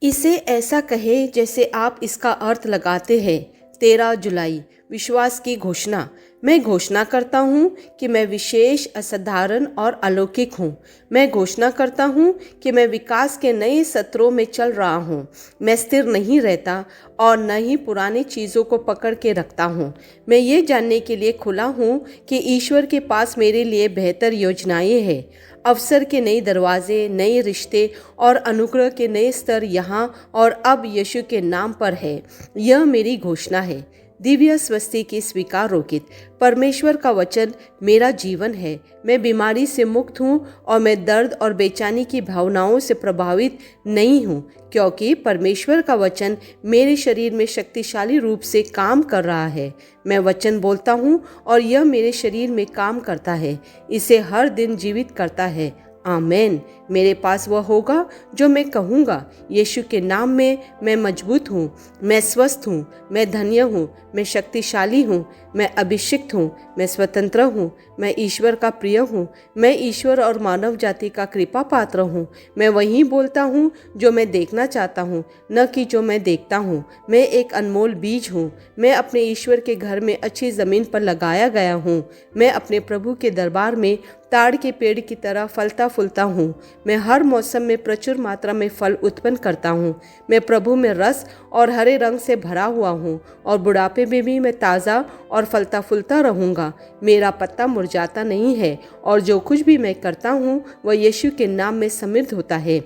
इसे ऐसा कहे जैसे आप इसका अर्थ लगाते हैं। 13 जुलाई विश्वास की घोषणा। मैं घोषणा करता हूँ कि मैं विशेष, असाधारण और अलौकिक हूँ। मैं घोषणा करता हूँ कि मैं विकास के नए सत्रों में चल रहा हूँ। मैं स्थिर नहीं रहता और न ही पुरानी चीज़ों को पकड़ के रखता हूँ। मैं ये जानने के लिए खुला हूँ कि ईश्वर के पास मेरे लिए बेहतर योजनाएं हैं। अवसर के नए दरवाजे, नए रिश्ते और अनुग्रह के नए स्तर यहाँ और अब यीशु के नाम पर है। यह मेरी घोषणा है। दिव्य स्वस्ति की स्वीकार रोकित। परमेश्वर का वचन मेरा जीवन है। मैं बीमारी से मुक्त हूँ और मैं दर्द और बेचैनी की भावनाओं से प्रभावित नहीं हूँ, क्योंकि परमेश्वर का वचन मेरे शरीर में शक्तिशाली रूप से काम कर रहा है। मैं वचन बोलता हूँ और यह मेरे शरीर में काम करता है, इसे हर दिन जीवित करता है। आमेन। मेरे पास वह होगा जो मैं कहूँगा। यीशु के नाम में मैं मजबूत हूँ, मैं स्वस्थ हूँ, मैं धन्य हूँ, मैं शक्तिशाली हूँ, मैं अभिषिक्त हूँ, मैं स्वतंत्र हूँ, मैं ईश्वर का प्रिय हूँ, मैं ईश्वर और मानव जाति का कृपा पात्र हूँ। मैं वही बोलता हूँ जो मैं देखना चाहता हूँ, न कि जो मैं देखता हूँ। मैं एक अनमोल बीज हूँ। मैं अपने ईश्वर के घर में अच्छी ज़मीन पर लगाया गया हूँ। मैं अपने प्रभु के दरबार में ताड़ के पेड़ की तरह फलता फूलता हूँ। मैं हर मौसम में प्रचुर मात्रा में फल उत्पन्न करता हूँ। मैं प्रभु में रस और हरे रंग से भरा हुआ हूँ और बुढ़ापे में भी मैं ताज़ा और फलता फूलता रहूँगा। मेरा पत्ता मुरझाता नहीं है और जो कुछ भी मैं करता हूँ वह यीशु के नाम में समृद्ध होता है।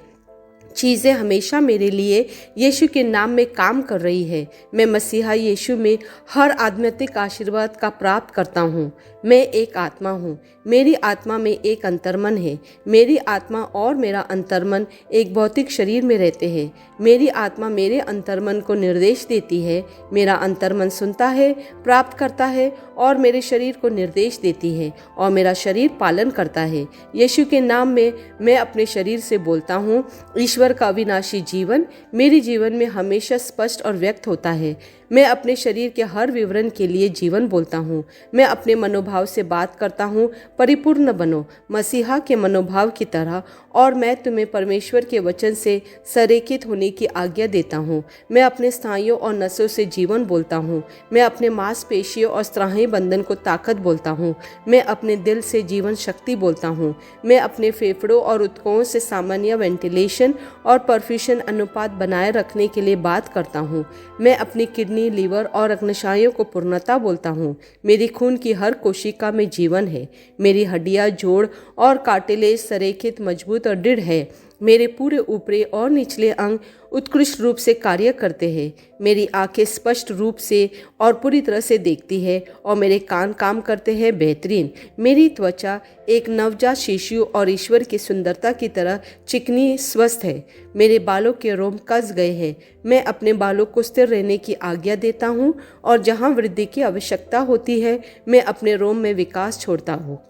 चीज़ें हमेशा मेरे लिए यीशु के नाम में काम कर रही है। मैं मसीहा यीशु में हर आध्यात्मिक आशीर्वाद का प्राप्त करता हूँ। मैं एक आत्मा हूँ। मेरी आत्मा में एक अंतर्मन है। मेरी आत्मा और मेरा अंतर्मन एक भौतिक शरीर में रहते हैं। मेरी आत्मा मेरे अंतर्मन को निर्देश देती है। मेरा अंतर्मन सुनता है, प्राप्त करता है और मेरे शरीर को निर्देश देती है और मेरा शरीर पालन करता है। यीशु के नाम में मैं अपने शरीर से बोलता हूँ। ईश्वर का अविनाशी जीवन मेरे जीवन में हमेशा स्पष्ट और व्यक्त होता है। मैं अपने शरीर के हर विवरण के लिए जीवन बोलता हूँ। मैं अपने मनोभाव से बात करता हूँ, परिपूर्ण बनो मसीहा के मनोभाव की तरह, और मैं तुम्हें परमेश्वर के वचन से संरेखित होने की आज्ञा देता हूँ। मैं अपने स्नायुओं और नसों से जीवन बोलता हूँ। मैं अपने मांसपेशियों और स्नायु बंधन को ताकत बोलता हूँ। मैं अपने दिल से जीवन शक्ति बोलता हूँ। मैं अपने फेफड़ों और ऊतकों से सामान्य वेंटिलेशन और परफ्यूशन अनुपात बनाए रखने के लिए बात करता हूँ। मैं अपनी किडनी, लीवर और अग्न्याशयों को पूर्णता बोलता हूँ। मेरी खून की हर कोशिका में जीवन है। मेरी हड्डियाँ, जोड़ और कार्टिलेज संरेखित, मजबूत और दृढ़ है। मेरे पूरे ऊपरी और निचले अंग उत्कृष्ट रूप से कार्य करते हैं। मेरी आंखें स्पष्ट रूप से और पूरी तरह से देखती है और मेरे कान काम करते हैं बेहतरीन। मेरी त्वचा एक नवजात शिशु और ईश्वर की सुंदरता की तरह चिकनी, स्वस्थ है। मेरे बालों के रोम कस गए हैं। मैं अपने बालों को स्थिर रहने की आज्ञा देता हूँ और जहाँ वृद्धि की आवश्यकता होती है मैं अपने रोम में विकास छोड़ता हूँ।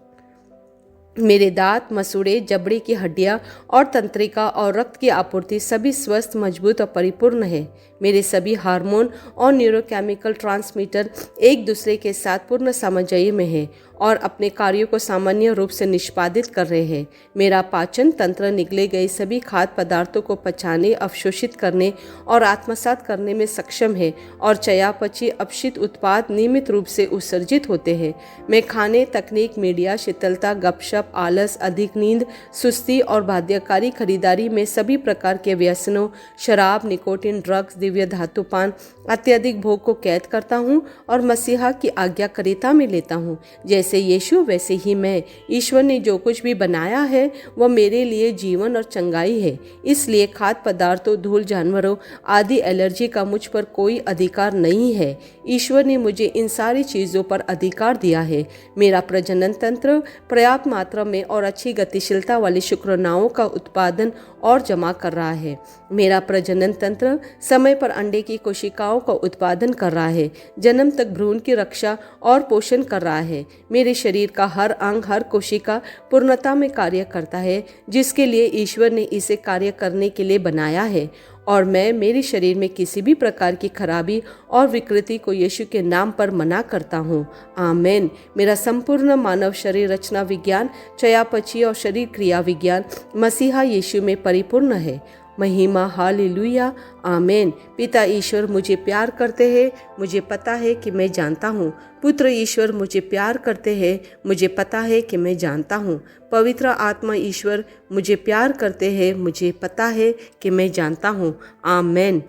मेरे दांत, मसूड़े, जबड़े की हड्डियां और तंत्रिका और रक्त की आपूर्ति सभी स्वस्थ, मजबूत और परिपूर्ण है। मेरे सभी हार्मोन और न्यूरोकेमिकल ट्रांसमीटर एक दूसरे के साथ पूर्ण सामंजस्य में हैं और अपने कार्यों को सामान्य रूप से निष्पादित कर रहे हैं। मेरा पाचन तंत्र निगले गए सभी खाद्य पदार्थों को पचाने, अवशोषित करने और आत्मसात करने में सक्षम है और चयापचय अपशिष्ट उत्पाद नियमित रूप से उत्सर्जित होते हैं। मैं खाने, तकनीक, मीडिया, शीतलता, गपशप, आलस, अधिक नींद, सुस्ती और बाध्यकारी खरीदारी में सभी प्रकार के व्यसनों, शराब, निकोटीन, ड्रग्स, दिव्य धातुपान, अत्यधिक भोग को कैद करता हूँ और मसीहा की आज्ञाकारिता में लेता हूँ। जैसे यीशु वैसे ही मैं। ईश्वर ने जो कुछ भी बनाया है वह मेरे लिए जीवन और चंगाई है। इसलिए खाद्य पदार्थों, धूल, जानवरों आदि एलर्जी का मुझ पर कोई अधिकार नहीं है। ईश्वर ने मुझे इन सारी चीज़ों पर अधिकार दिया है। मेरा प्रजनन तंत्र पर्याप्त मात्रा में और अच्छी गतिशीलता वाली शुक्राणुओं का उत्पादन और जमा कर रहा है। मेरा प्रजनन तंत्र समय पर अंडे की कोशिकाओं का उत्पादन कर रहा है, जन्म तक भ्रूण की रक्षा और पोषण कर रहा है। मेरे शरीर का हर अंग, हर कोशिका पूर्णता में कार्य करता है जिसके लिए ईश्वर ने इसे कार्य करने के लिए बनाया है, और मैं मेरे शरीर में किसी भी प्रकार की खराबी और विकृति को यीशु के नाम पर मना करता हूँ। आमेन। मेरा संपूर्ण मानव शरीर रचना विज्ञान, चयापचय और शरीर क्रिया विज्ञान मसीहा यीशु में परिपूर्ण है। महिमा, हालेलुया, आमेन। पिता ईश्वर मुझे प्यार करते हैं, मुझे पता है कि मैं जानता हूँ। पुत्र ईश्वर मुझे प्यार करते हैं, मुझे पता है कि मैं जानता हूँ। पवित्र आत्मा ईश्वर मुझे प्यार करते हैं, मुझे पता है कि मैं जानता हूँ। आमेन।